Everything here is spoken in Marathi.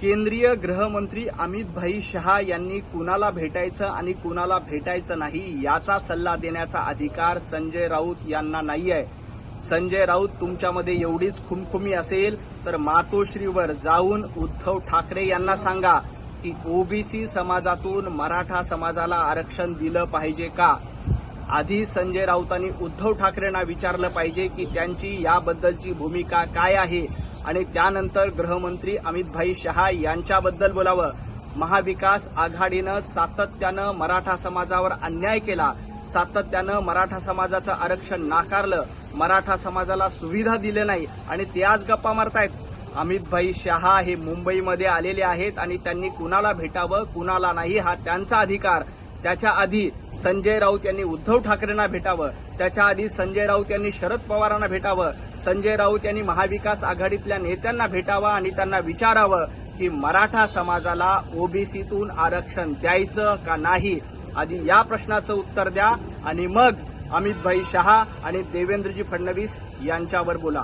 केंद्रीय गृहमंत्री अमित भाई शहा यांनी कुणाला भेटायचं आणि कुणाला भेटायचं नाही याचा सल्ला देण्याचा अधिकार संजय राऊत यांना नाहीये। संजय राऊत तुमच्यामध्ये एवढीच खुमखुमी असेल तर मातोश्रीवर जाऊन उद्धव ठाकरे यांना सांगा की ओबीसी समाजातून मराठा समाजाला आरक्षण दिलं पाहिजे का। आधी संजय राऊतांनी उद्धव ठाकरेंना विचारलं पाहिजे की त्यांची याबद्दलची भूमिका काय आहे आणि त्यानंतर गृहमंत्री अमित भाई शहा यांच्याबद्दल बोलावं। महाविकास आघाडीनं सातत्यानं मराठा समाजावर अन्याय केला, सातत्यानं मराठा समाजाचं आरक्षण नाकारलं, मराठा समाजाला सुविधा दिले नाही आणि ते आज गप्पा मारतायत। अमित भाई शहा हे मुंबईमध्ये आलेले आहेत आणि त्यांनी कुणाला भेटावं कुणाला नाही हा त्यांचा अधिकार। त्याच्या आधी संजय राऊत यांनी उद्धव ठाकरेंना भेटावं, त्याच्या आधी संजय राऊत यांनी शरद पवारांना भेटावं, संजय राऊत यांनी महाविकास आघाडीतल्या नेत्यांना भेटावं आणि त्यांना विचारावं की मराठा समाजाला ओबीसीतून आरक्षण द्यायचं का नाही। आधी या प्रश्नाचं उत्तर द्या आणि मग अमित भाई शहा आणि देवेंद्रजी फडणवीस यांच्यावर बोला।